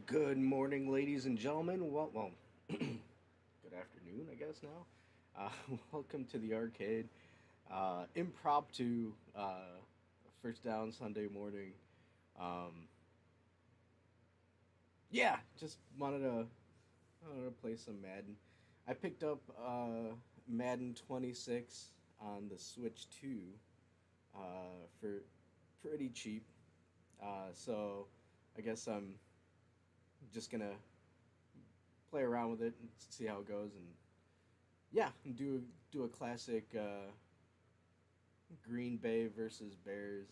Good morning, ladies and gentlemen. Well, good afternoon, I guess now. Welcome to the arcade. Impromptu first down Sunday morning. Um, yeah, just wanted to play some Madden. I picked up Madden 26 on the Switch 2 for pretty cheap. So I guess I'm just gonna play around with it and see how it goes, and yeah, do a classic Green Bay versus Bears,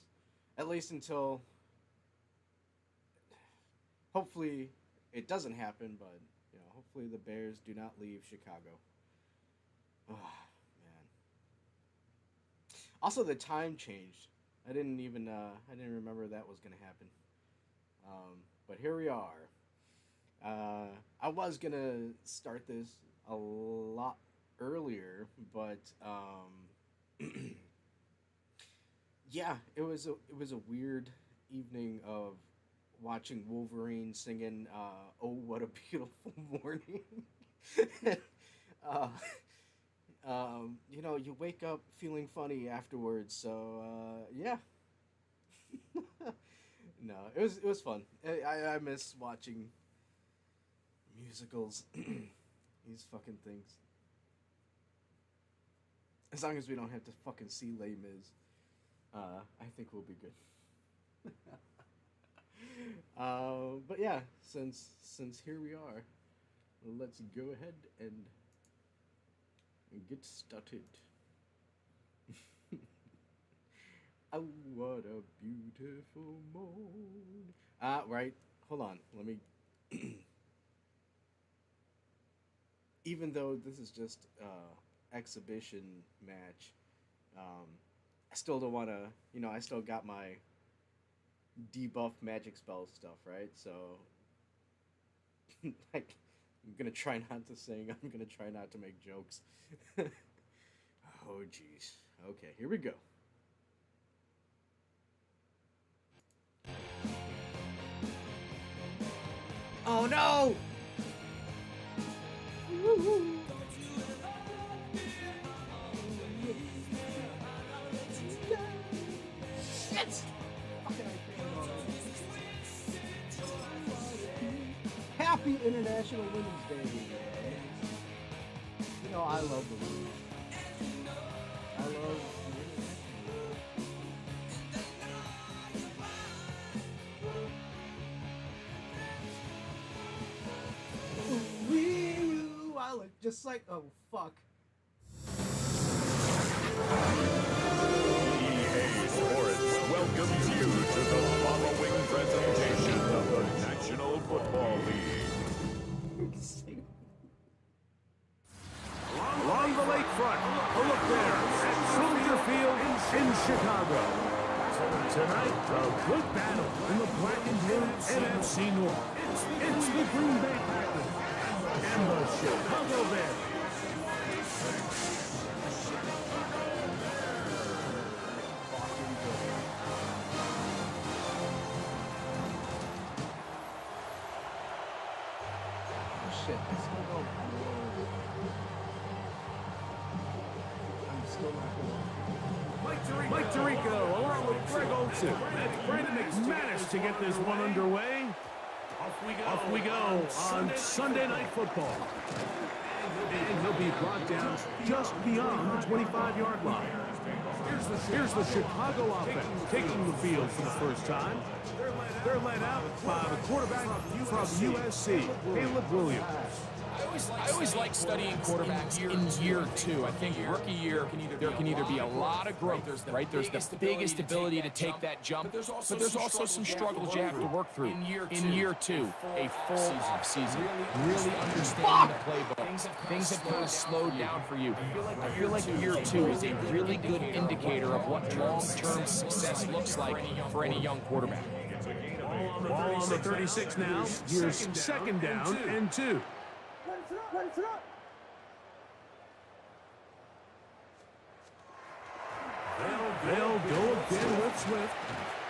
at least until hopefully it doesn't happen, but hopefully the Bears do not leave Chicago. Oh man. Also, the time changed. I didn't remember that was gonna happen. But here we are. I was gonna start this a lot earlier, but yeah, it was a weird evening of watching Wolverine singing "Oh What a Beautiful Morning." uh, you wake up feeling funny afterwards, so yeah. No, it was fun. I miss watching musicals. These fucking things. As long as we don't have to fucking see Les Mis, I think we'll be good. But yeah, since here we are, let's go ahead and get started. Oh, what a beautiful morning. Right. Hold on. Let me. Even though this is just exhibition match, I still don't want to. I still got my debuff magic spell stuff, right? So, like, I'm gonna try not to sing. I'm gonna try not to make jokes. Oh, jeez. Okay, here we go. Oh no! Shit! Happy International Women's Day! I love the women. I love the international. I look just like, oh fuck. EA Sports welcomes you to the following presentation of the National Football League. Along the lakefront, a look there at Soldier Field in Chicago. Tonight, a good battle in the black and blue NFC North. It's the Green Bay Packers and the Chicago Bears. Shit, I still don't know. I'm still not gonna. Mike Tirico, along with Greg Olson, Brandon McManus to get this one underway. Off we go on Sunday Night Football. And he'll be brought down just beyond the 25-yard line. Here's the Chicago offense taking the field for the first time. They're led out by the quarterback from USC, Caleb Williams. I always like studying quarterbacks in year two. I think rookie year there can either be a lot of growth, right? There's the biggest ability to take that jump, but there's also some struggles you have to work through in year two. A full off season, really understanding the playbook. Things have kind of slowed down for you. I feel like year two is a really good indicator of what long-term success looks like for any young quarterback. Ball on the 36 now. Here's second down and 2. They'll go again with Swift.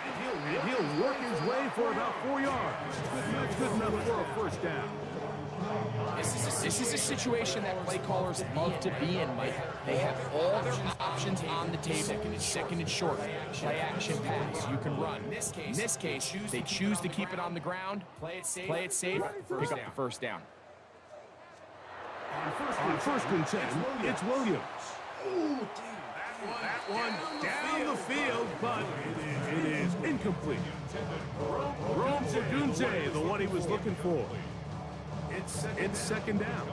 And he'll work his way for about 4 yards. That's good enough for a first down. This is a situation that play callers love to be in, Mike. They have all their options on the table. Second and short, play action pass, you can run. In this case, they choose to keep it on the ground, play it safe, pick up the first down. On first and 10, it's Williams. That one down the field, but it is incomplete. Rome Odunze, the one he was looking for. It's second down.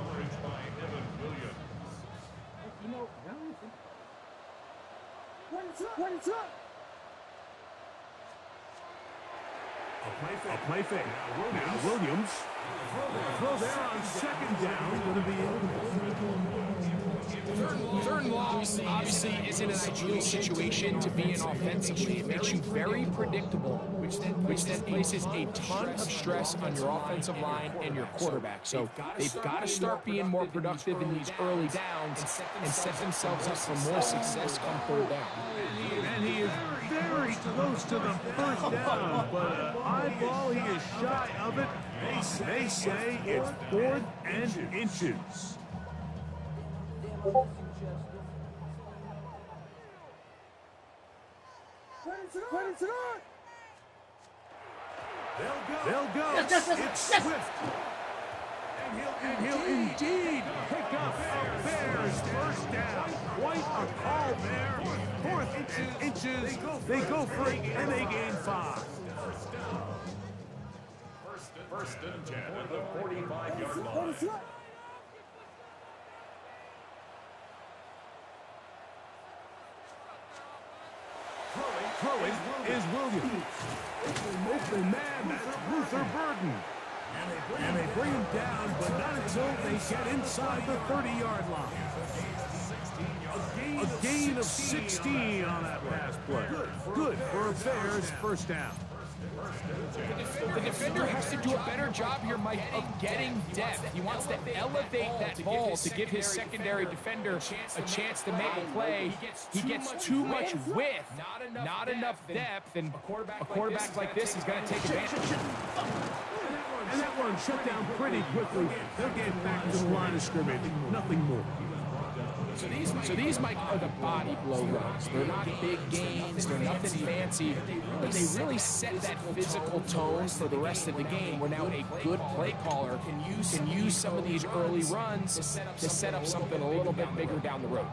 What is up? A play fake. Now Williams. Throw there on second down. Going to be Third and long obviously isn't an ideal situation to be in offensively. It makes you very predictable, which then places a ton of stress on your offensive line and your quarterback. So they've got to start being more productive in these early downs and set themselves up for more success come third down. And he is very close to the first down, but eyeball, he is shy of it. They say it's 4th and inches. They'll go. It's Swift. And he'll indeed pick up a Bears first down. Quite a call there. 4th and inches. They go for it, and they gain 5. First and 10 at the 45-yard line. Throwing is Williams. Open man, that's Luther Burden. And they bring him down, but not until they get inside the 30-yard line. A gain of 16 on that pass play. Good for a Bears first down. The defender has to do a better job here, Mike, of getting depth. He wants to elevate that ball to give his secondary defender a chance to make a play. He gets too much width, not enough depth, and a quarterback like this is going to take advantage. And that one shut down pretty quickly. They're getting back to the line of scrimmage. Nothing more. So these, Mike, are the body blow runs. They're not big gains. They're nothing fancy. But they really set that physical tone for the rest of the game where now a good play caller can use some of these early runs to set up something a little bit bigger down the road.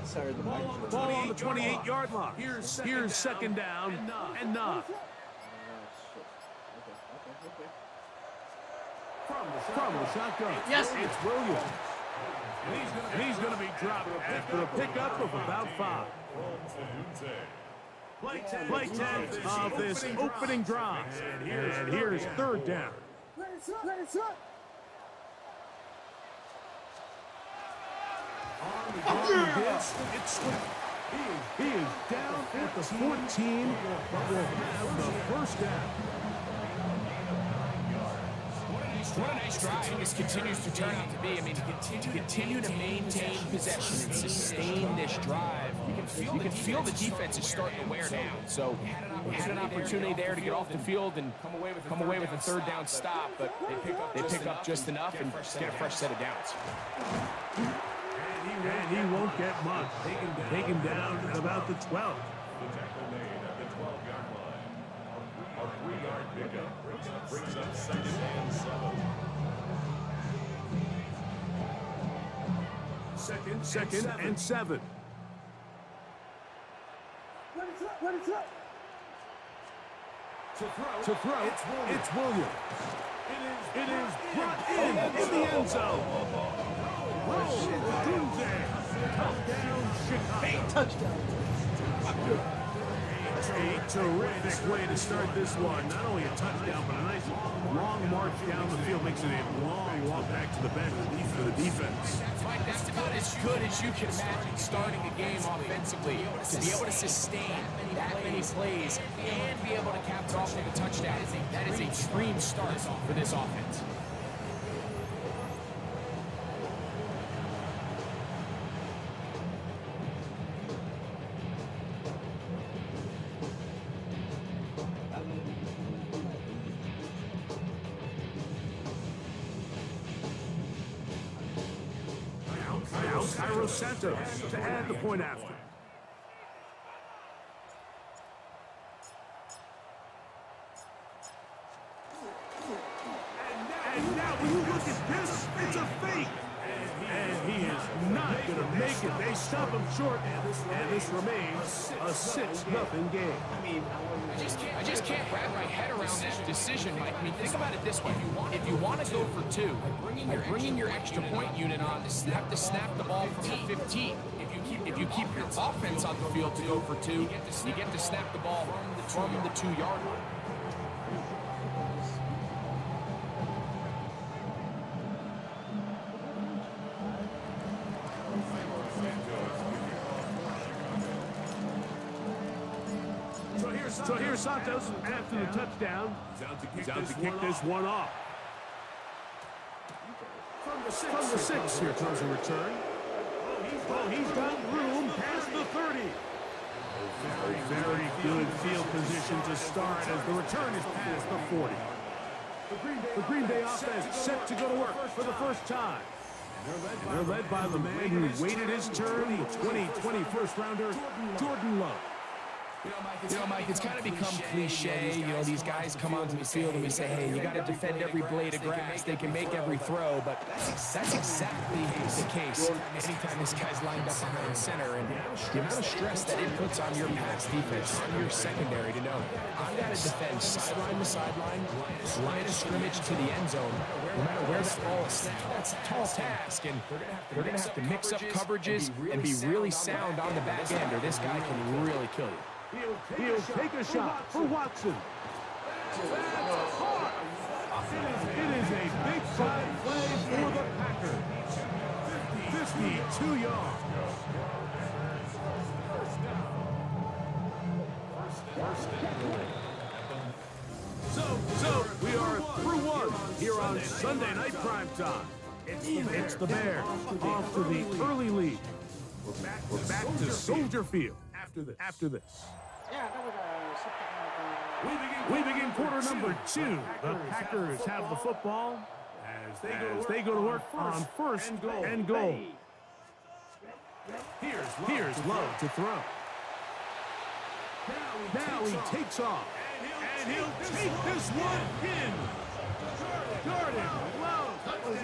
Sorry, the mic. Ball on the 28-yard line. Here's second down and not. From the shotgun. Yes. It's Williams. And he's going to be dropped after a pickup of about 5. Play 10 of this opening drive. And here's third down. It's Swift. He is down at the 14, but will have the first down. What a nice drive this continues to turn out to be. I mean, to continue to maintain possession and sustain this drive, you can feel the defense is starting to wear down. So we had an opportunity there to get off the field and come away with a third down stop, but they pick up just enough and get a fresh set of downs. And he won't get much. Taken down at about the 12. The tackle made at the 12-yard line. A 3-yard pickup brings up second and 7. Second and 7. To throw, it's Williams. It is brought in the end zone. Touchdown, Chicago. Touchdown. A terrific way to start this one. Not only a touchdown, but a nice long march down the field. Makes it a long walk back to the bench for the defense. Mike, that's about as good as you can imagine starting a game offensively. To be able to sustain that many plays and be able to cap it off with a touchdown, that is a dream start for this offense. Cairo Santos to add the point after. And now when you look at this, it's a fake. And he is not going to make it. They stop him short, and this remains a 6-0 game. I just can't wrap my head around this decision, Mike. I mean, think about it this way. If you want to go for 2, by bringing your extra point unit on to have to snap the ball from the 15. If you keep your offense on the field to go for 2, you get to snap the ball from the 2-yard line. So here's Santos after the touchdown. He's out to kick this one off. From the 6, here comes a return. Oh, he's got room past the 30. Very good field position to start as the return is past the 40. The Green Bay offense set to go to work for the first time. They're led by the man who waited his turn, the 2020 first-rounder, Jordan Love. You know, Mike, it's kind of become cliche. You know, these guys come onto the field and we say, hey, you got to defend every blade of grass. They can make every throw, but that's exactly the case anytime this guy's lined up behind center. And the amount of stress that it puts on your pass defense, on your secondary to know, I've got to defend sideline to sideline, line of scrimmage to the end zone, no matter where that ball is snapped. That's a tall task, and they're going to have to mix up coverages and be really sound on the back end, or this guy can really kill you. He'll take a shot for Watson. It is a big time play for the Packers. 52 yards. So we are through one here on Sunday Night Primetime. It's the Bears off to the early lead. We're back to Soldier Field after this. We begin quarter number 2. The Packers have the football as they go to work on first and goal. Here's Love to throw. Now he takes off, and he'll take this one in. Jordan Love,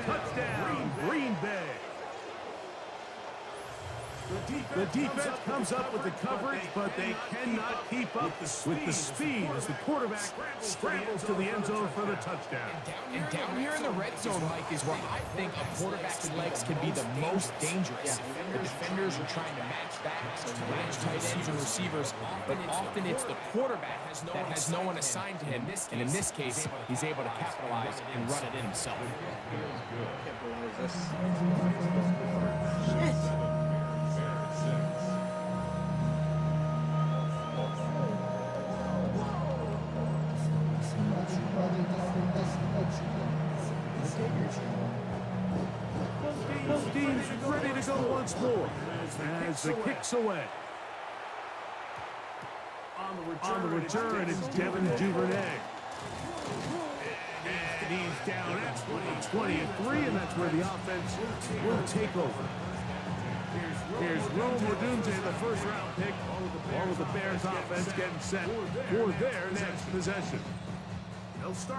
touchdown, Green Bay. The defense comes up with the coverage, but they cannot keep up with the speed as the quarterback scrambles to the end zone for the touchdown. And down here in the red zone, Mike, is where I think a quarterback's legs can be the most dangerous. The defenders are trying to match backs, to match tight ends and receivers, but often it's the quarterback that has no one assigned to him. And in this case, he's able to capitalize and run it in himself. Both teams ready to go once more as the kick's away. On the return, it's Devin Duvernay. And he's down at 23, and that's where the offense will take over. Here's Rome Odunze, the first-round pick, along with the Bears offense getting set for their next possession.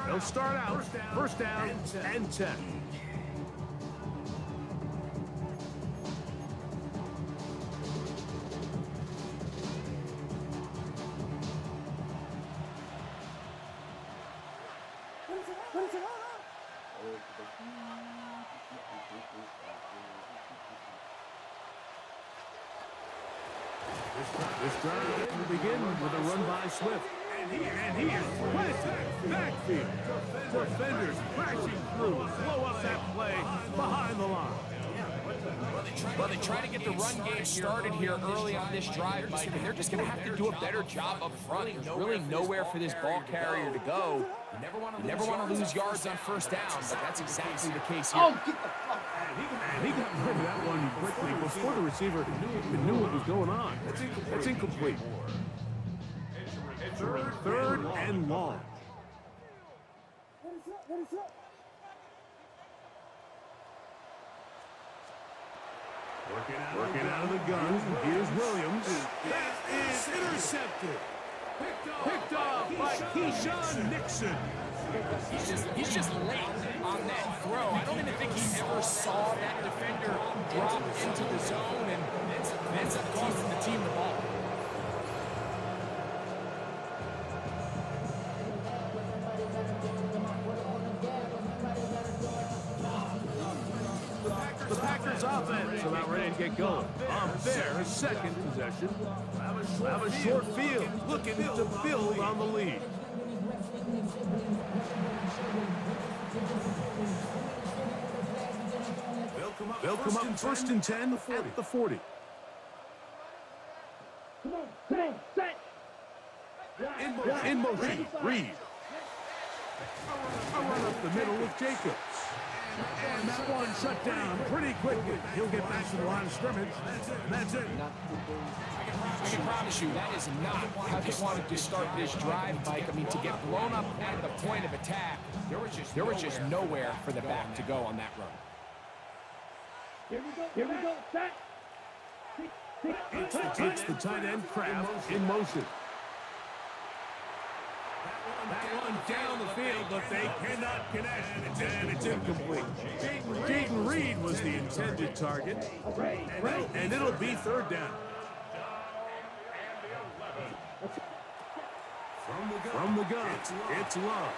They'll start out first down and 10. This drive will begin with a run by Swift. And he is planted backfield. Defenders crashing through. Blow up that play behind the line. Well, they try to get the run game started here early on this drive, Mike, and they're just going to have to do a better job up front. There's really nowhere for this ball carrier to go. You never want to lose yards on first down, but that's exactly the case here. Oh, get the fuck. And he got rid of that one quickly before the receiver even knew what was going on. That's incomplete. Third and long. What is up? Working out of the gun. Here's Williams. That is intercepted. Picked off by Keyshawn Nixon. He's just late on that throw. I don't even think he ever saw that defender drop into the zone, and ends up costing the team the ball. The Packers offense about ready to get going. On their second possession, have a short field, looking to build on the lead. They'll come up first and 10 at the 40. In motion, Reed. A run up the middle with Jacobs. And that one shut down pretty quickly. He'll get back to the line of scrimmage. That's it. I can promise you that is not how they wanted to start this drive, Mike. I mean, to get blown up at the point of attack, there was just nowhere for the back to go on that run. Here we go, set. It's the tight end Kraft in motion. That one down the field, but they cannot connect, and it's incomplete. Jaden Reed was the intended target, and it'll be third down. From the gun, it's Love.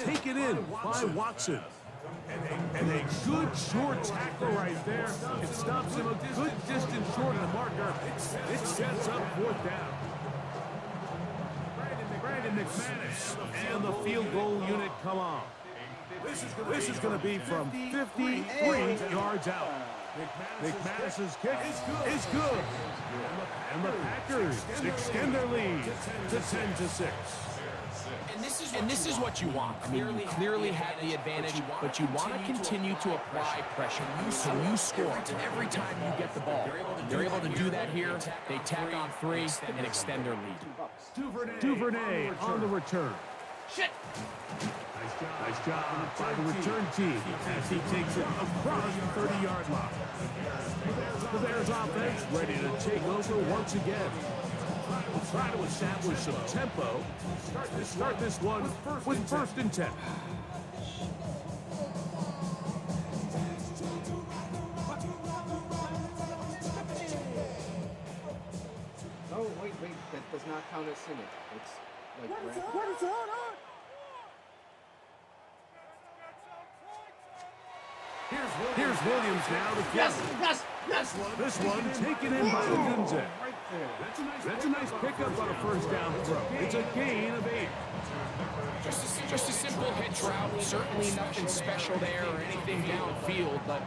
Take it in by Watson. And a good short tackle right there. It stops him a good distance short of the marker. It sets up fourth down. Brandon McManus and the field goal unit come on. This is going to be from 53 yards out. McManus's kick is good. And the Packers extend their lead to 10-6. And this is what you want. I mean, you clearly have the advantage, but you want to continue to apply pressure. Can you score every time you get the ball? They're able to do that here. They tack on 3 and extend their lead. Duvernay on the return. Shit! Nice job by the return team as he takes it across the 30-yard line. The Bears offense ready to take over once again. We'll try to establish some tempo. Start this one with first and 10. Oh, wait, that does not count as sinning. It's like What is on? Here's Williams now to get yes. this one taken in by Odunze. That's a nice pickup on a first down throw. It's a gain of 8. Just a simple hitch route. Certainly nothing special there or anything downfield, but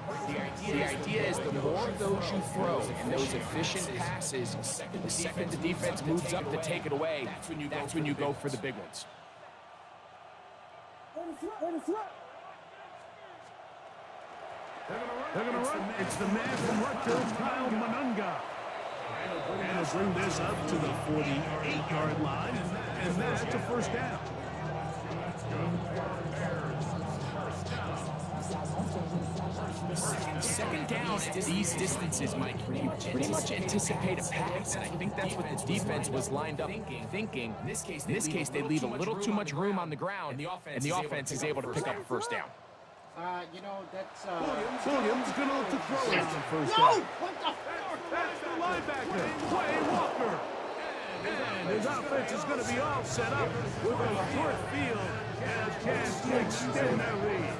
the idea is the more of those you throw and those efficient passes, the second the defense moves up to take it away, that's when you go for the big ones. They're going to run. It's the man from Rutgers, Kyle Manunga. And he'll bring this up to the 48-yard line, and that's a first down. Second down at these distances, Mike, you pretty much anticipate a pass, and I think that's what the defense was lined up thinking. In this case, they leave a little too much room on the ground, and the offense is able to pick up a first down. You know, that's Williams going to look to throw it on first down. What the? That's the linebacker, Quay Walker. And his offense is going to be all set up with a short field and a chance to extend their lead.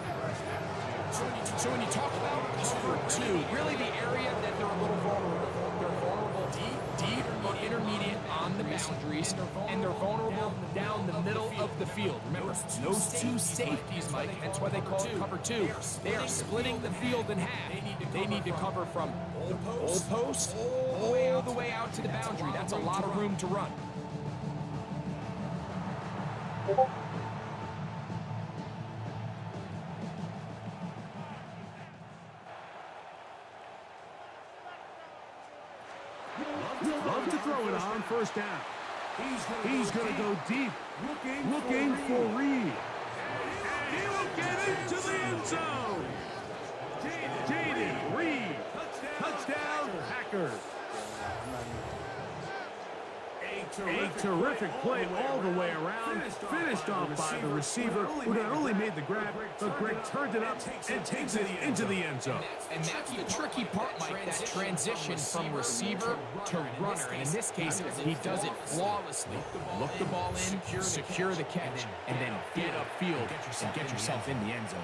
So when you talk about cover 2, really the area that they're a little vulnerable. They're vulnerable deep or intermediate on the boundaries, and they're vulnerable down the middle of the field. Remember, those 2 safeties, Mike, that's why they call it cover 2. They are splitting the field in half. They need to cover from the goal post all the way out to the boundary. That's a lot of room to run. Love to throw it on first down. He's going to go deep, looking for Reed. And he will get into the end zone. Jaden Reed A terrific play all the way around, finished off by the receiver, who not only made the grab, but Greg turned it up and takes it into the end zone. And that's the tricky part, Mike, that transition from receiver to runner. And in this case, he does it flawlessly. Look the ball in, secure the catch, and then get upfield and get yourself in the end zone.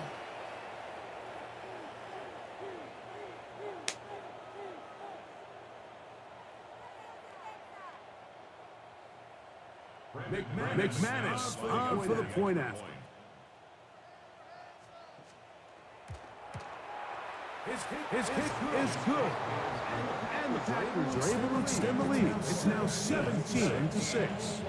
McManus on for the point after. His kick is good. And the Packers are able to extend the lead. It's now 17-6.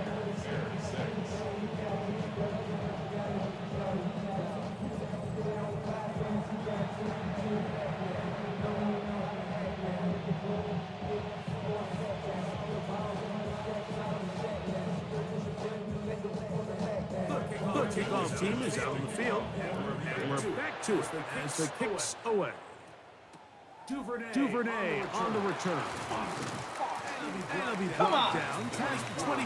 The kickoff team is out on the field. And we're back to it as the kick's away. Duvernay on the return. And he'll be brought down past the 25.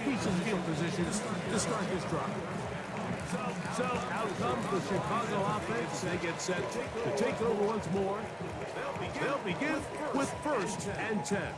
He's in field position to start this drive. So out comes the Chicago offense. They get set to take over once more. They'll begin with 1st and 10.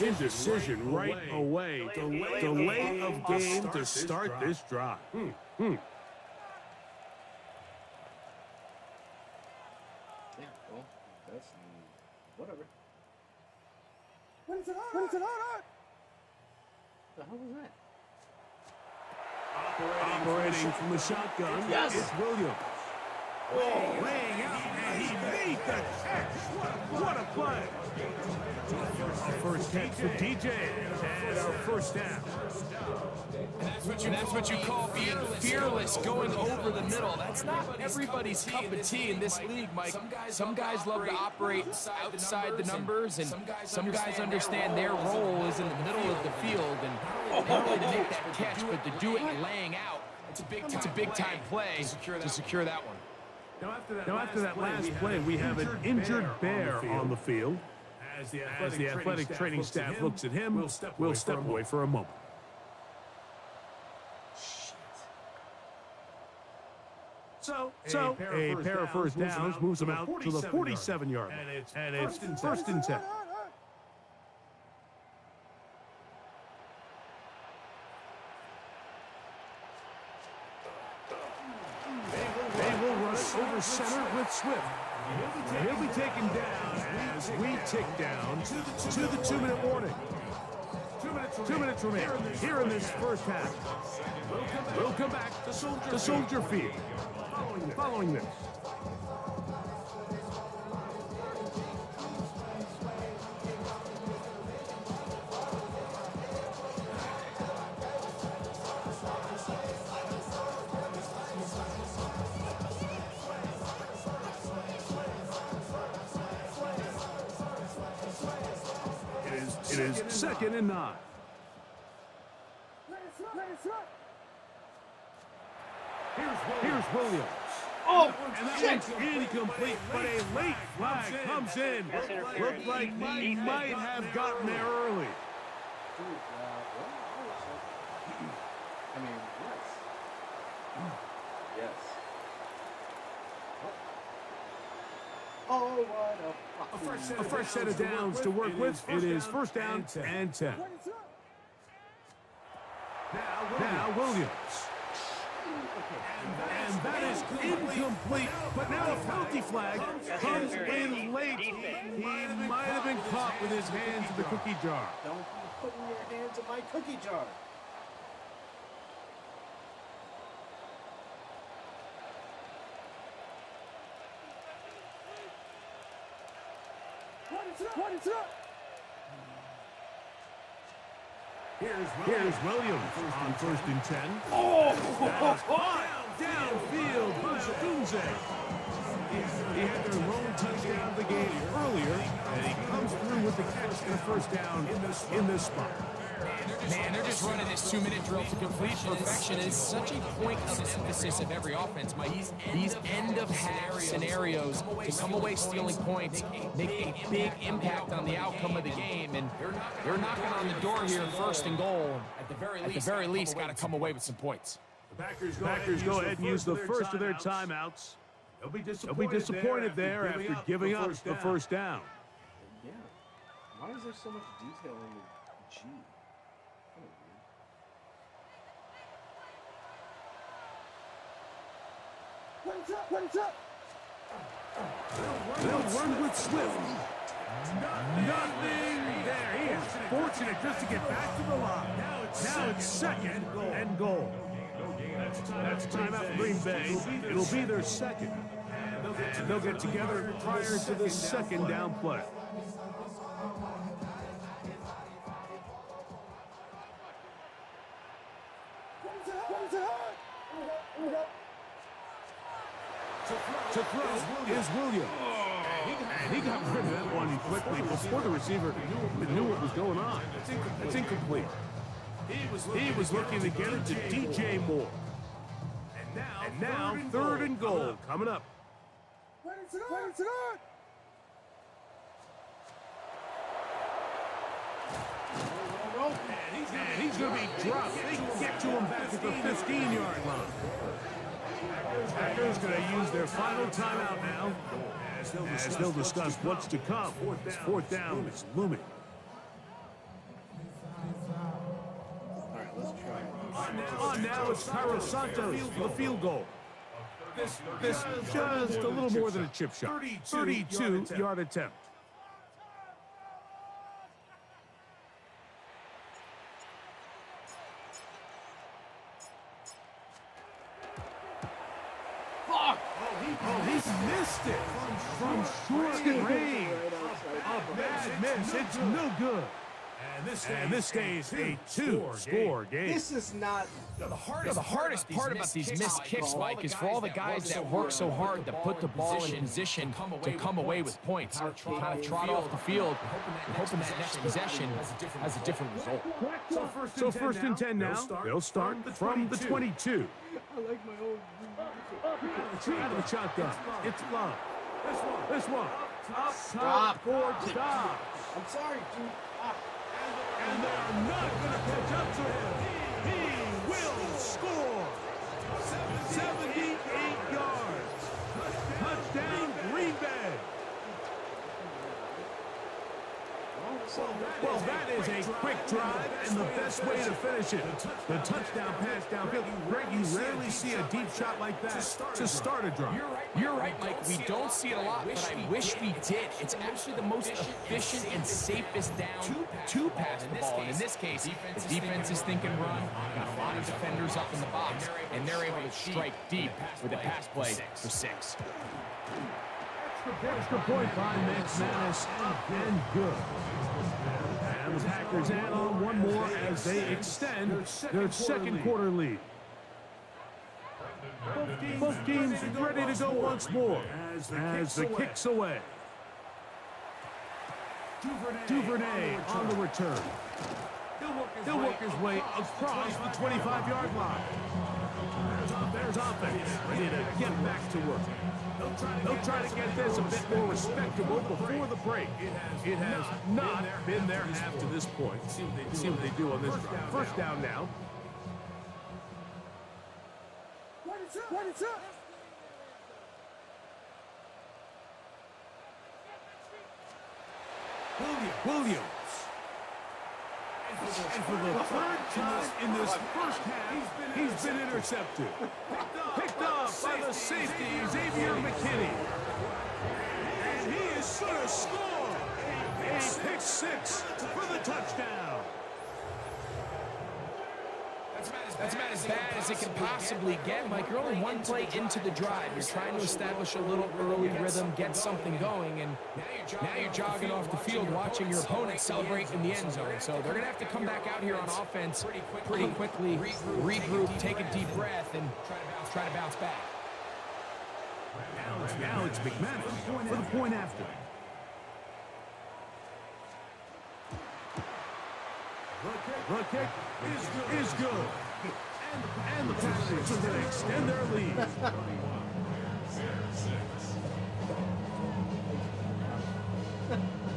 Indecision right away. Delay of game to start this drive. Yeah, well, that's whatever. What is it on? The hell was that? Operating from the shotgun, Yes. it's Williams. Laying out, and he made the catch. What a play. Our first catch for DJ, and our first down. And that's what you call being fearless, going over the middle. That's not everybody's cup of tea in this league, Mike. Some guys love to operate outside the numbers, and some guys understand their role is in the middle of the field, and not only to make that catch, but to do it laying out. It's a big-time play to secure that one. Now after that last play, we have an injured Bear on the field. As the athletic training staff looks at him, we'll step away for a moment. So a pair of first downs moves them out to the 47-yard line. And it's first and 10. They will rush over center with Swift. He'll be taken down as we tick down to the 2-minute warning. 2 minutes remain here in this first half. We'll come back to Soldier Field following this. It is 2nd and 9. Here's Williams. Oh, And that shit! one's incomplete, but a late flag comes in. Looked like he might have gotten there early. I mean, yes. Oh, what A fresh set of downs to work with. It is first down and 10. Now Williams. And that is incomplete, but now a penalty flag comes in late. He might have been caught with his hands in the cookie jar. Don't be putting your hands in my cookie jar. What is up? Here's Williams on 1st and 10. Downfield by Dunze. He had their lone touchdown of the game earlier, and he comes through with the catch and a first down in this spot. Man, they're just running this 2-minute drill to complete perfection. It's such a point of emphasis of every offense, Mike. These end-of-half scenarios to come away stealing points make a big impact on the outcome of the game, and they're knocking on the door here, 1st and goal. At the very least, got to come away with some points. The Packers go ahead and use the first of their timeouts. They'll be disappointed there after giving up the first down. Yeah. Why is there so much detail in the G? Kind of weird. What is up? They'll run with Swift. Nothing there. He is fortunate just to get back to the line. Now it's 2nd and goal. That's timeout for Green Bay. It'll be their 2nd. They'll get together prior to the 2nd down play. To throw is Williams. And he got rid of that one quickly before the receiver knew what was going on. It's incomplete. He was looking to get it to DJ Moore. And now 3rd and goal coming up. What is it on? And he's going to be dropped. They can get to him back at the 15-yard line. Packers going to use their final timeout now as they'll discuss what's to come. 4th down is looming. All right, let's try. On now, it's Cairo Santos for the field goal. This just a little more than a chip shot. 32-yard attempt. He's missed it from short range. A bad miss. It's no good. And this stays a 2-score game. This is not The hardest part about these missed kicks, Mike, is for all the guys that work so hard to put the ball in position to come away with points. Kind of trot off the field, hoping that next possession has a different result. So 1st and 10 now. They'll start from the 22. I like my old. Out of the shotgun. It's Love. This one. Stop. Stop. I'm sorry, dude. And they're not going to catch up to him. He will score. 78 yards. Touchdown, Green Bay. Well, that is a quick drive and the best way to finish it. The touchdown pass downfield. Greg, you rarely see a deep shot like that to start a drive. You're right, Mike. We don't see it a lot, but I wish we did. It's actually the most efficient and safest down to pass the ball. And in this case, the defense is thinking run, got a lot of defenders up in the box, and they're able to strike deep with a pass play for 6. Extra point by McManus and good. And the Packers add on one more as they extend their 2nd quarter lead. Both teams ready to go once more as the kick's away. Duvernay on the return. He'll work his way across the 25-yard line. There's offense ready to get back to work. They'll try to get this a bit more respectable before the break. It has not been their half to this point. See what they do on this drive. First down now. What is up? Williams. And for the 3rd time in this first half, he's been intercepted. Picked up by the safety, Xavier McKinney. And he is going to score a pick 6 for the touchdown. That's about as bad as it can possibly get. Mike, you're only one play into the drive. You're trying to establish a little early rhythm, get something going, and now you're jogging off the field watching your opponent celebrate in the end zone. So they're going to have to come back out here on offense pretty quickly, regroup, take a deep breath, and try to bounce back. Now it's McManus for the point after. The kick is good. And the Packers are going to extend their lead.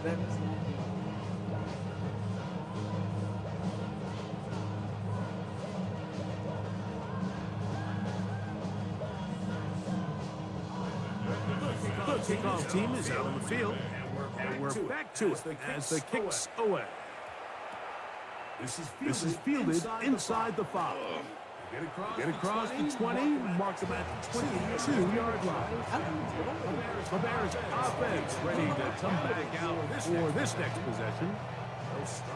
That is not The kickoff team is out on the field. And we're back to it as the kick's away. This is fielded inside the 5. Get across the 20, mark them at the 22-yard line. The Bears offense ready to come back out for this next possession.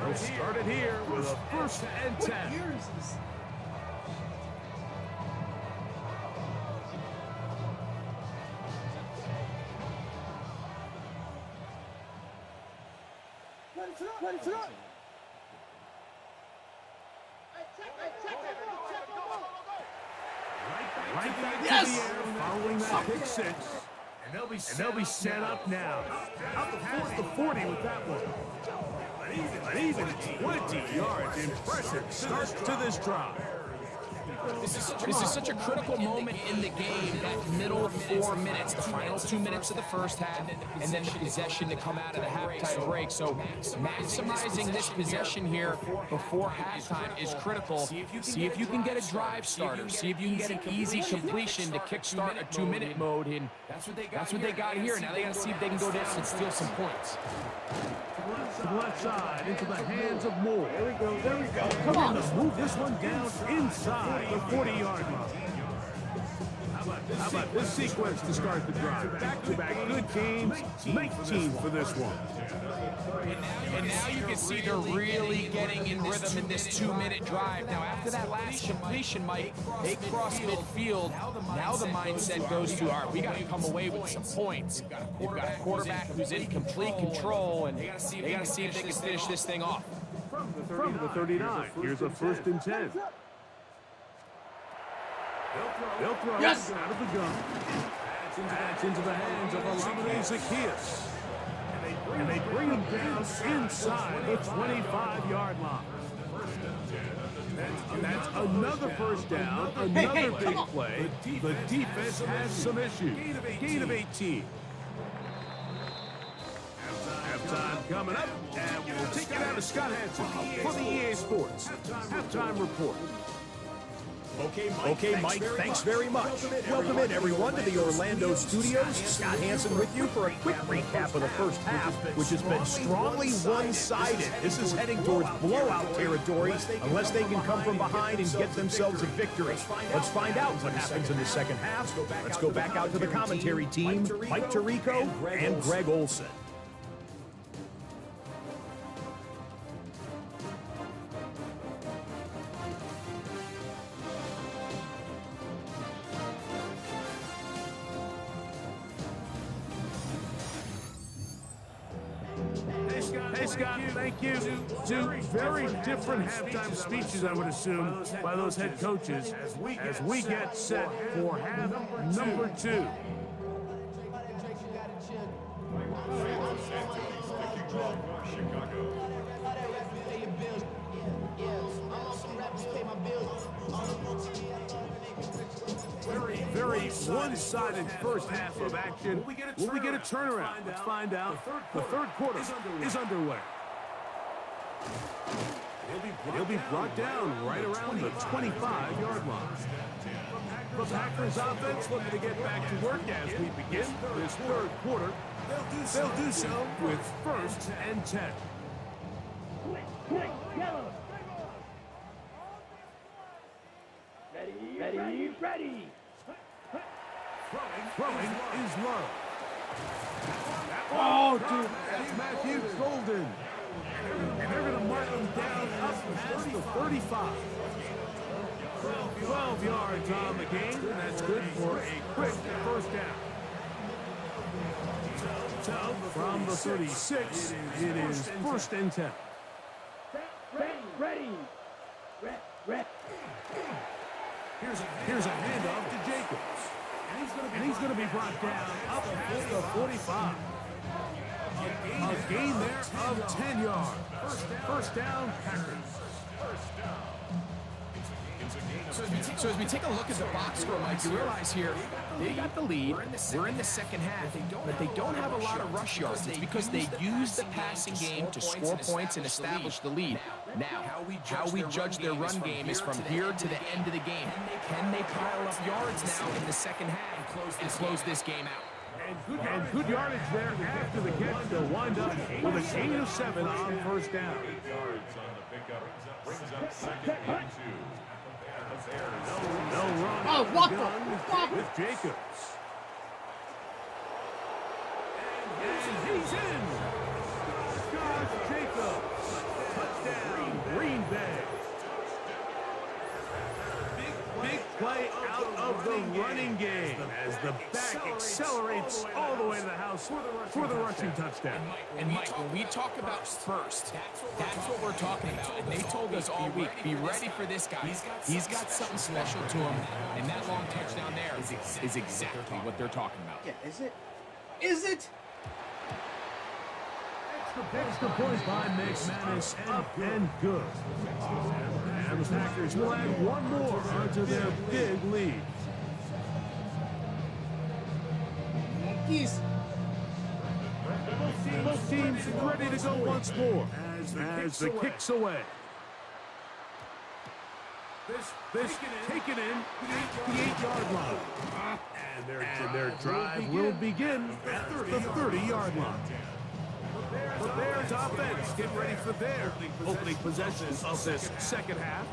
They'll start it here with a 1st and 10. Ready to go. Right back to the air following that pick 6. And they'll be set up now. Up the 40 with that one. But even 20 yards. Impressive start to this drive. This is such a critical moment in the game, that middle 4 minutes, the final 2 minutes of the first half, and then the possession to come out of the halftime break. So maximizing this possession here before halftime is critical. See if you can get a drive starter. See if you can get an easy completion to kickstart a 2-minute mode. And that's what they got here. Now they got to see if they can go down and steal some points. To the left side, into the hands of Moore. There we go. Come on, let's move this one down inside the 40-yard line. How about this sequence to start the drive? Back-to-back good games, 19 for this one. And now you can see they're really getting in rhythm in this 2-minute drive. Now, after that last completion, Mike, they cross midfield. Now the mindset goes to, all right, we got to come away with some points. They've got a quarterback who's in complete control, and they got to see if they can finish this thing off. From the 39, here's a 1st and 10. They'll throw it out of the gun. That's into the hands of Olamide Zaccheaus. And they bring him down inside the 25-yard line. That's another 1st down, another big play. The defense has some issues. Gain of 18. Halftime coming up, and we'll take it out to Scott Hansen for the EA Sports Halftime Report. Okay, Mike, thanks very much. Welcome in, everyone, to the Orlando studios. Scott Hansen with you for a quick recap of the first half, which has been strongly one-sided. This is heading towards blowout territory unless they can come from behind and get themselves a victory. Let's find out what happens in the second half. Let's go back out to the commentary team, Mike Tirico and Greg Olson. Hey, Scott, thank you. Two very different halftime speeches, I would assume, by those head coaches as we get set for half number 2. Very one-sided first half of action. Will we get a turnaround? Let's find out. The third quarter is underway. He'll be brought down right around the 25-yard line. The Packers offense looking to get back to work as we begin this third quarter. They'll do so with 1st and 10. Ready. Throwing is low. Oh, dude, that's Matthew Golden. And they're going to mark him down up past the 35. 12 yards on the game, and that's good for a quick first down. So from the 36, it is first and 10. Ready. Here's a handoff to Jacobs. And he's going to be brought down up past the 45. A gain there of 10 yards. First down, Packers. So as we take a look at the box score, Mike, you realize here they got the lead. We're in the second half, but they don't have a lot of rush yards. It's because they use the passing game to score points and establish the lead. Now, how we judge their run game is from here to the end of the game. Can they pile up yards now in the second half and close this game out? And good yardage there after the catch to wind up with a gain of 7 on first down. 8 yards on the pickup. Brings up second and 2. No run. Oh, what the fuck? With Jacobs. And he's in. Josh Jacobs. Touchdown, Green Bay. Big play out of the running game as the back accelerates all the way to the house for the rushing touchdown. And Mike, when we talk about first, that's what we're talking about. And they told us all week, be ready for this guy. He's got something special to him. And that long touchdown there is exactly what they're talking about. Yeah, is it? Is it? Extra point by McManus, up and good. And the Packers will add one more onto their big lead. Yankees. Both teams ready to go once more as the kick's away. This taken in the 8-yard line. And their drive will begin at the 30-yard line. The Bears offense get ready for their opening possession of this second half.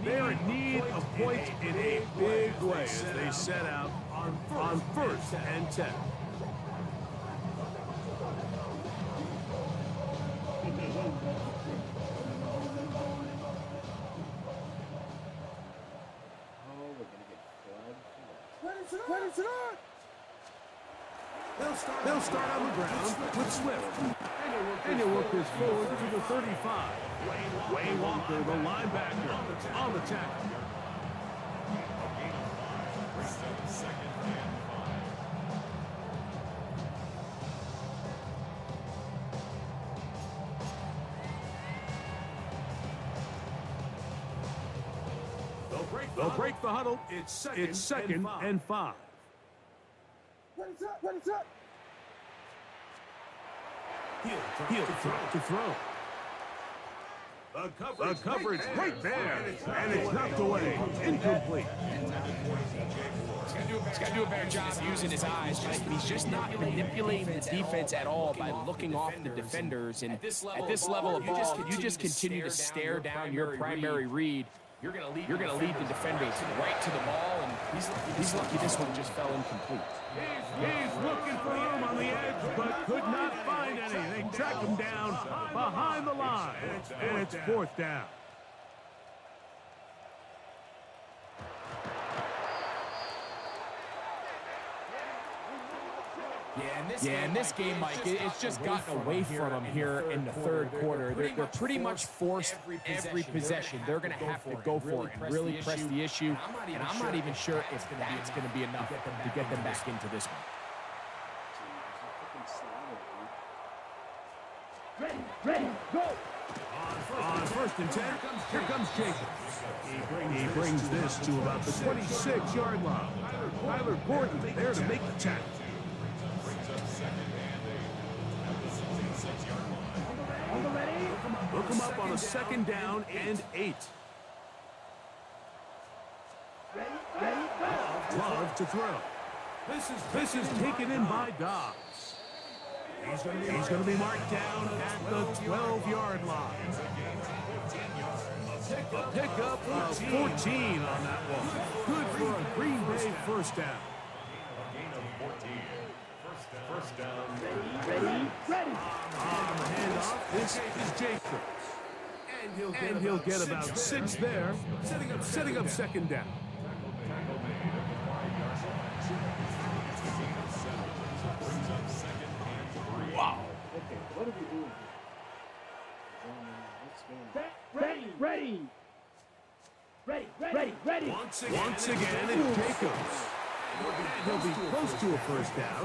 They're in need of points in a big way as they set out on first and 10. What is it on? They'll start on the ground with Swift. And he'll work this forward to the 35. Wayne Walker, the linebacker, on the tackle. They'll break the huddle. It's second and 5. What is up? He'll drop to throw. The coverage right there, and it's knocked away. Incomplete. He's got to do a better job using his eyes, but he's just not manipulating the defense at all by looking off the defenders. And at this level of ball, you just continue to stare down your primary read. You're gonna lead the defenders right to the ball, and he's lucky this one just fell incomplete. He's looking for room on the edge, but could not find any. They track him down behind the line, and it's fourth down. Yeah, in this game, Mike, it's just gotten away from them here in the third quarter. They're pretty much forced every possession. They're going to have to go for it and really press the issue. And I'm not even sure if that's going to be enough to get them back into this one. Ready, go! On first and 10, here comes Jacobs. He brings this to about the 26-yard line. Tyler Gordon there to make the tackle. Look him up on a second down and 8. Love to throw. This is taken in by Dobbs. He's going to be marked down at the 12-yard line. A pickup of 14 on that one. Good for a Green Bay first down. first down. Ready. On the handoff, this is Jacobs. And he'll get about 6 there, setting up second down. Wow. Okay, what are we doing here? Ready. Once again, it's Jacobs. He'll be close to a first down. A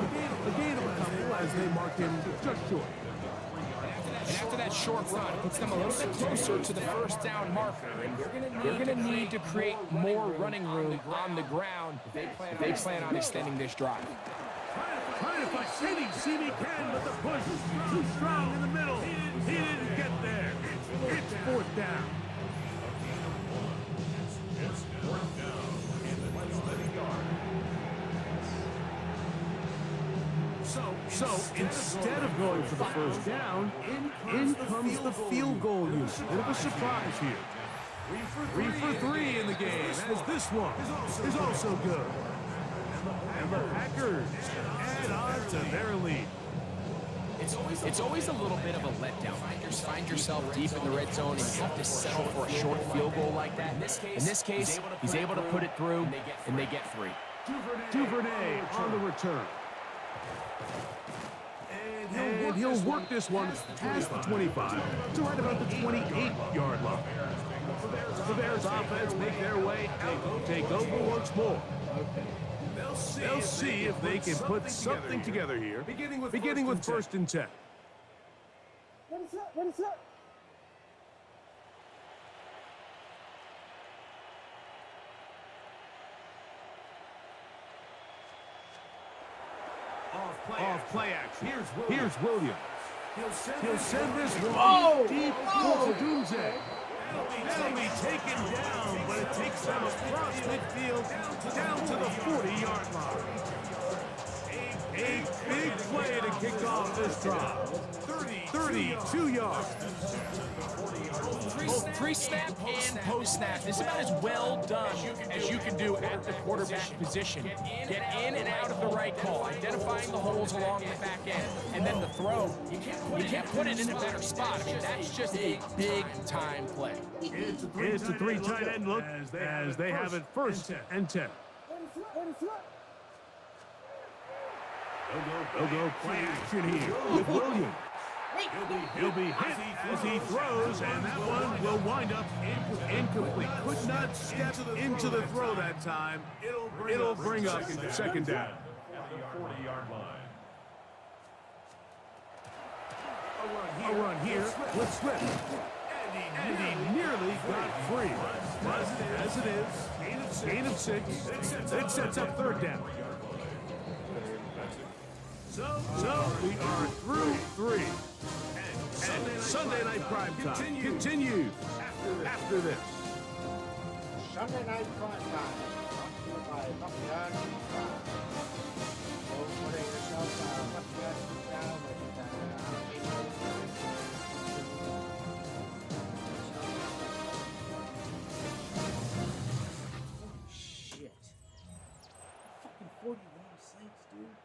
gain of a couple as they mark him just short. And after that short run, it puts them a little bit closer to the first down marker. And they're going to need to create more running room on the ground if they plan on extending this drive. Trying to fight see me can, but the push is too strong in the middle. He didn't get there. It's fourth down. It's fourth down in the 20-yard. So instead of going for the first down, in comes the field goal unit. Bit of a surprise here. 3 for 3 in the game, as this one is also good. And the Packers add on to their lead. It's always a little bit of a letdown. Find yourself deep in the red zone and you have to settle for a short field goal like that. In this case, he's able to put it through, and they get 3. Duvernay on the return. And he'll work this one past the 25 to right about the 28-yard line. The Bears offense make their way out, take over once more. They'll see if they can put something together here, beginning with first and 10. Ready, set. Off play action. Here's Williams. He'll send this one deep to Doomsday. That'll be taken down, but it takes them across midfield down to the 40-yard line. A big play to kick off this drive. 32 yards. Both pre-snap and post-snap. This is about as well done as you can do at the quarterback position. Get in and out of the right call, identifying the holes along the back end, and then the throw. You can't put it in a better spot. I mean, that's just a big-time play. It's a 3 tight end look as they have it first and 10. They'll go play action here with Williams. He'll be hit as he throws, and that one will wind up incomplete. Could not step into the throw that time. It'll bring up second down. At the 40-yard line. A run here with Swift. And he nearly got free. But as it is, gain of 6. It sets up third down. So we are through 3. And Sunday Night Prime Time continues after this. Sunday Night Prime Time. Brought to you by Buckyard. Go put yourself Buckyard down shit. Fucking 41 snakes, dude.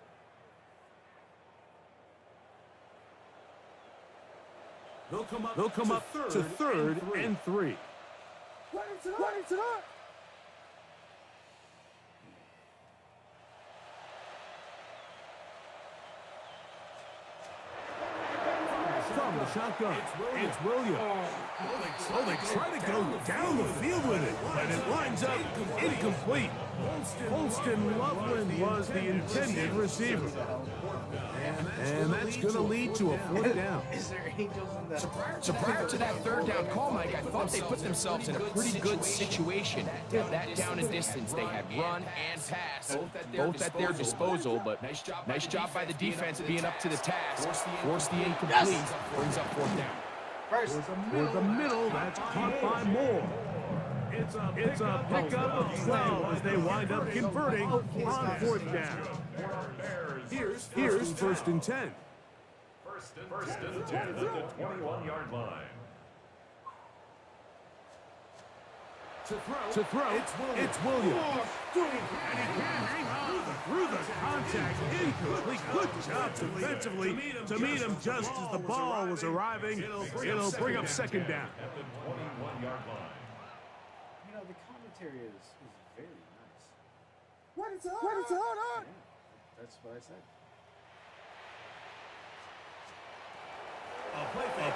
They'll come up to third and 3. What is it on? From the shotgun, it's Williams. Oh, they try to go down the field with it, but it winds up incomplete. Holston Loveland was the intended receiver. And that's going to lead to a fourth down. Is there angels in that? So prior to that third down call, Mike, I thought they put themselves in a pretty good situation. That down and distance, they had run and pass, both at their disposal, but nice job by the defense being up to the task. Force the incomplete, brings up fourth down. First, For the middle, that's caught by Moore. It's a pickup of 12 as they wind up converting on fourth down. Here's first and 10. First and 10 at the 21-yard line. To throw, it's Williams. And he can't hang on through the contact. Incomplete. Good job defensively to meet him just as the ball was arriving. It'll bring up second down. At the 21-yard line. You know, the commentary is very nice. What is on? That's what I said. A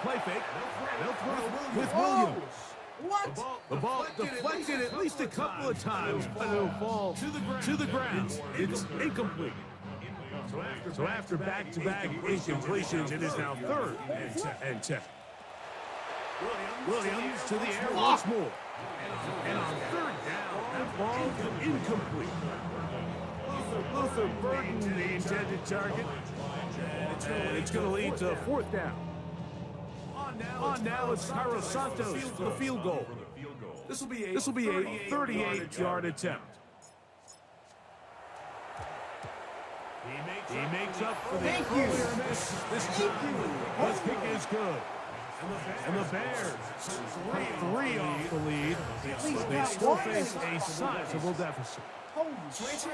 play fake. They'll throw with Williams. What? The ball deflected at least a couple of times, but it'll fall to the ground. It's incomplete. So after back-to-back incompletions, it is now 3rd and 10. Williams to the air once more. And on 3rd down, that ball is incomplete. Luther Burton, the intended target. And it's going to lead to 4th down. On now, it's Cairo Santos for the field goal. This will be a 38-yard attempt. He makes up for the earlier miss. This kick is good. And the Bears, 3 off the lead. They still face a sizable deficit.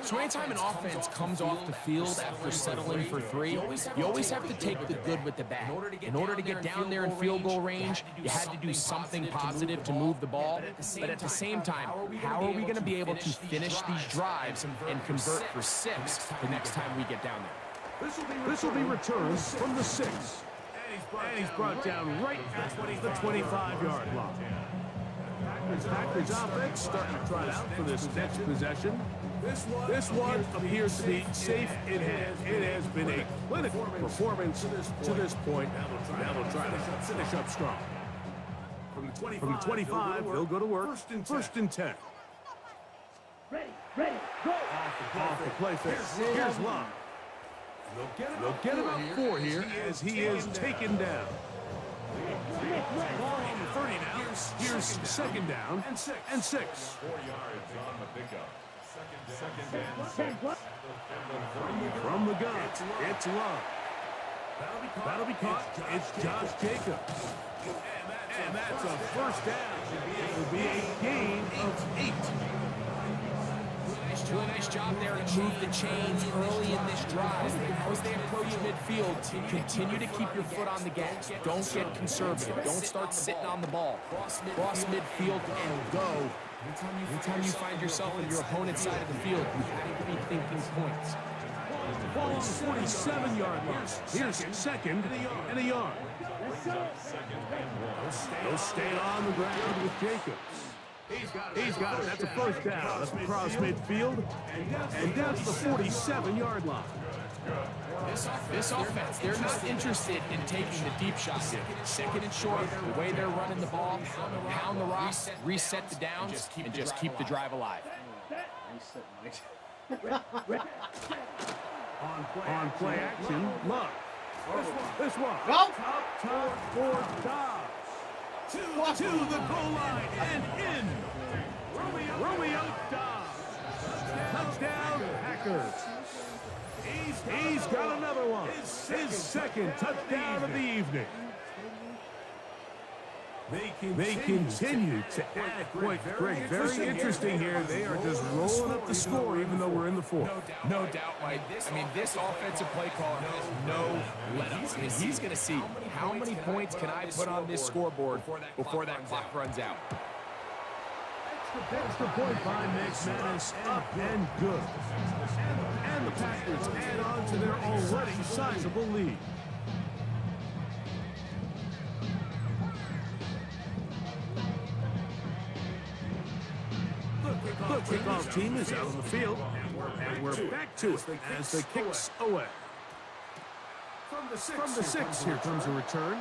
So anytime an offense comes off the field after settling for 3, you always have to take the good with the bad. In order to get down there in field goal range, you had to do something positive to move the ball. But at the same time, how are we going to be able to finish these drives and convert for 6 the next time we get down there? This will be returned from the 6. And he's brought down right at the 25-yard line. Packers offense starting to trot out for this next possession. This one appears to be safe in hand. It has been a clinical performance to this point. Now they'll try to finish up strong. From the 25, they'll go to work. First and 10. Ready, go! Off the play fake. Here's Love. They'll get about 4 here as he is taken down. Ball on the 30 now. Here's 2nd down and 6. 4 yards on the pickup. Second and 6. From the gun, it's Love. That'll be caught. It's Josh Jacobs. And that's a 1st down. It will be a gain of 8. Really nice job there to move the chains early in this drive. As they approach midfield, continue to keep your foot on the gas. Don't get conservative. Don't start sitting on the ball. Cross midfield and go. Anytime you find yourself on your opponent's side of the field, you have to be thinking points. Ball on the 47-yard line. Here's 2nd and a yard. They'll stay on the ground with Jacobs. He's got it. That's a 1st down. That's across midfield. And down to the 47-yard line. This offense, they're not interested in taking the deep shots. 2nd and short, the way they're running the ball, pound the rock, reset the downs, and just keep the drive alive. On play action, Love. This one. Go! Top for Dobbs. To the goal line and in. Romeo Dobbs. Touchdown, Packers. He's got another one. His 2nd touchdown of the evening. They continue to add points. Greg, very interesting here. They are just rolling up the score even though we're in the 4th. No doubt, Mike. I mean, this offensive play caller has no let-ups. I mean, he's going to see how many points can I put on this scoreboard before that clock runs out. Extra point by makes Madden up and good. And the Packers add on to their already sizable lead. The kickoff team is out on the field, and we're back to it as the kicks away. From the 6, here comes a return.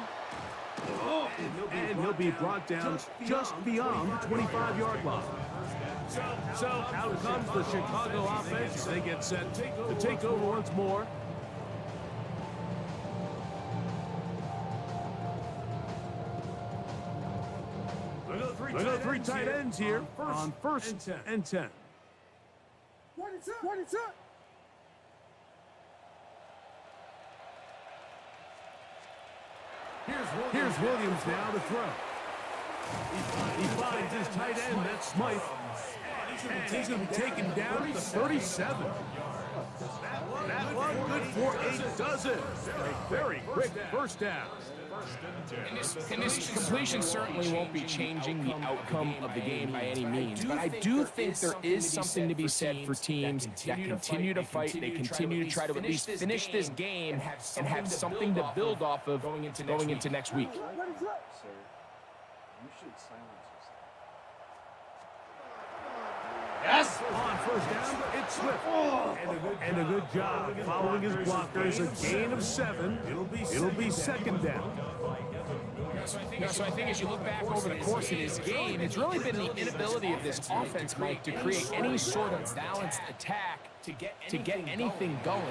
And he'll be brought down just beyond the 25-yard line. So out comes the Chicago offense as they get set to take over once more. Another 3 tight ends here on 1st and 10. What is up? Here's Williams now to throw. He finds his tight end, that's Smythe. And he's going to be taken down at the 37. That one good for a dozen. A very quick first down. And this completion certainly won't be changing the outcome of the game by any means, but I do think there is something to be said for teams that continue to fight, they continue to try to at least finish this game and have something to build off of going into next week. Sir, you should silence yourself. Yes! On first down, it's Swift. And a good job following his blockers. A gain of 7. It'll be second down. So I think as you look back over the course of this game, it's really been the inability of this offense, Mike, to create any sort of balanced attack to get anything going.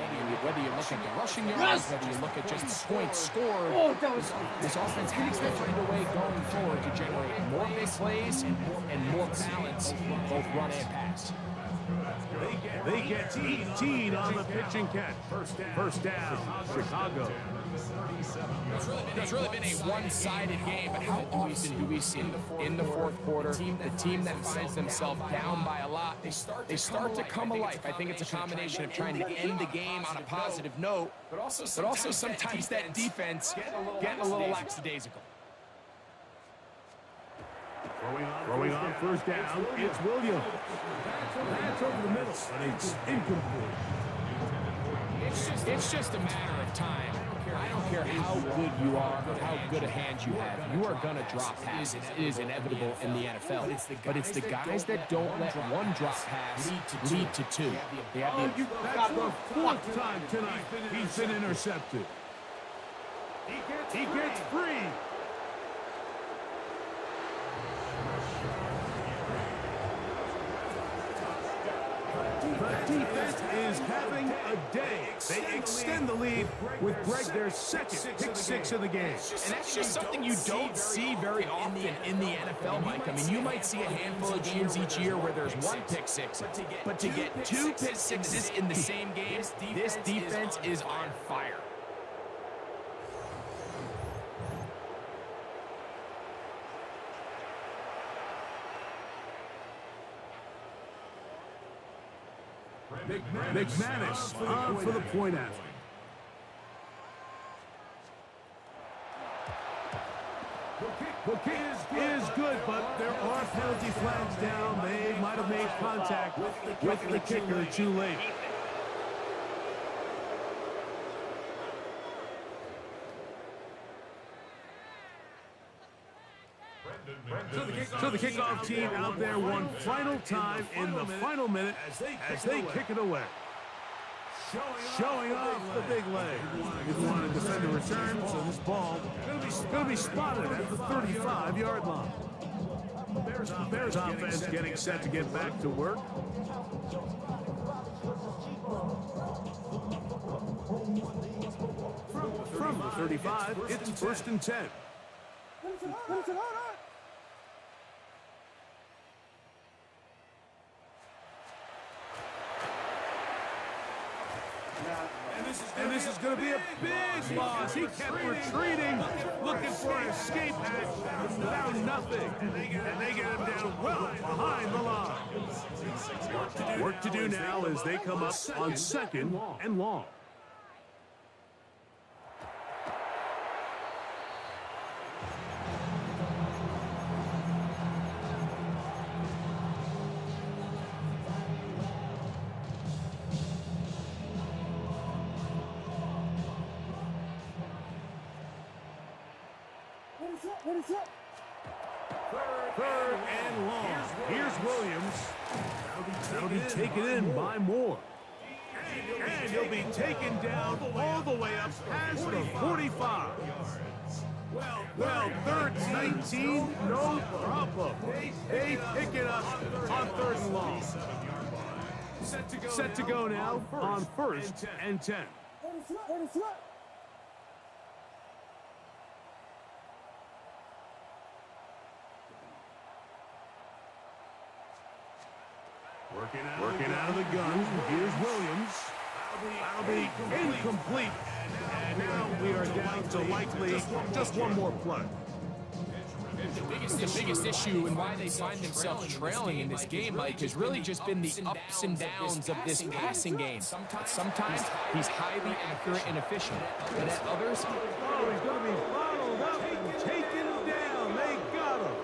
Whether you look at the rushing yards, whether you look at just points scored, this offense has to find a way going forward to generate more big plays and more balance, both run and pass. They get 18 on the pitch and catch. First down, Chicago. It's really been a one-sided game, but how often do we see in the fourth quarter the team that finds themselves down by a lot, they start to come alive. I think it's a combination of trying to end the game on a positive note, but also sometimes that defense getting a little lackadaisical. Throwing on first down, it's Williams. That's over the middle, and it's incomplete. It's just a matter of time. I don't care how good you are or how good a hand you have. You are going to drop passes. It is inevitable in the NFL. But it's the guys that don't let one drop pass lead to two. They have the That's the fourth time tonight he's been intercepted. He gets free. The defense is having a day. They extend the lead with Greg their second pick six of the game. And that's just something you don't see very often in the NFL, Mike. I mean, you might see a handful of games each year where there's one pick six, but to get two pick sixes in the same game, this defense is on fire. McManus on for the point after. The kick is good, but there are penalty flags down. They might have made contact with the kicker too late. So the kickoff team out there one final time in the final minute as they kick it away. Showing off the big leg. Didn't want to defend the return, so this ball going to be spotted at the 35-yard line. Bears offense getting set to get back to work. From the 35, it's 1st and 10. And this is going to be a big loss. He kept retreating, looking for an escape hatch, found nothing. And they get him down well behind the line. Work to do now as they come up on 2nd and long. Third and long. Here's Williams. That'll be taken in by Moore. And he'll be taken down all the way up past the 45. Well, 3rd and 19, no problem. They pick it up on 3rd and long. Set to go now on 1st and 10. Working out of the gun. Here's Williams. That'll be incomplete. And now we are down to likely just one more play. the biggest issue and why they find themselves trailing in this game, Mike, has really just been the ups and downs of this passing game. Sometimes he's highly accurate and efficient, and at others, Oh, he's going to be followed up and taken down. They got him.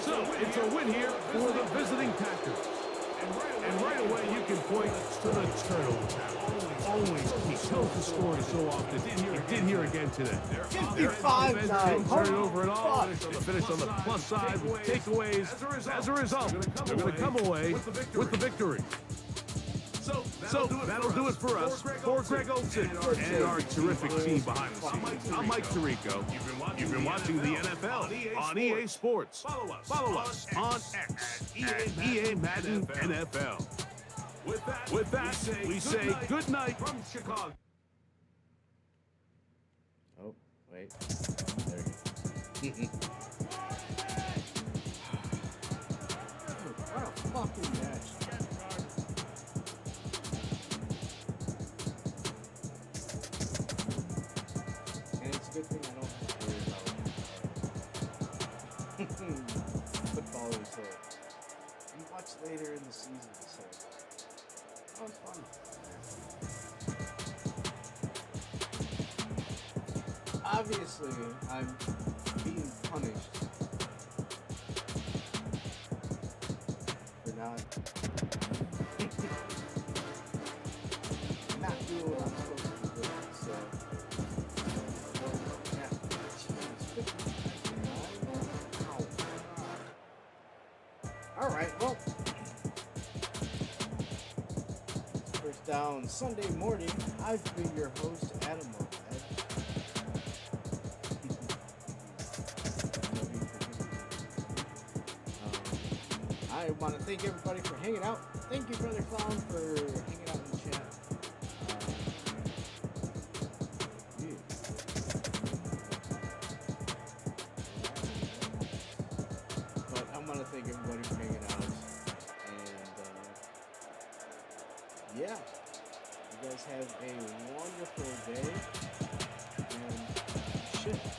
So it's a win here for the visiting Packers. And right away, you can point to the turnover. Always he tells the story so often. You did here again today. 55 Didn't turn it over at all. They finished on the plus side with takeaways. As a result, they're going to come away with the victory. So that'll do it for us. For Greg Olson and our terrific team behind the scenes, I'm Mike Tirico. You've been watching the NFL on EA Sports. Follow us on X at EA Madden NFL. With that, we say good night from Chicago. Oh, wait. There we go. What a fucking match. And it's a good thing I don't have to worry about football result. You watch later in the season, so that was fun. Obviously, I'm being punished for not doing what I'm supposed to be doing. So, yeah. Jesus, 59. Ow. All right, well, first down Sunday morning. I've been your host, AdamofVegg. I want to thank everybody for hanging out. Thank you, Brother Clown, for hanging out in the chat. But I want to thank everybody for hanging out. And, yeah. You guys have a wonderful day. And shit.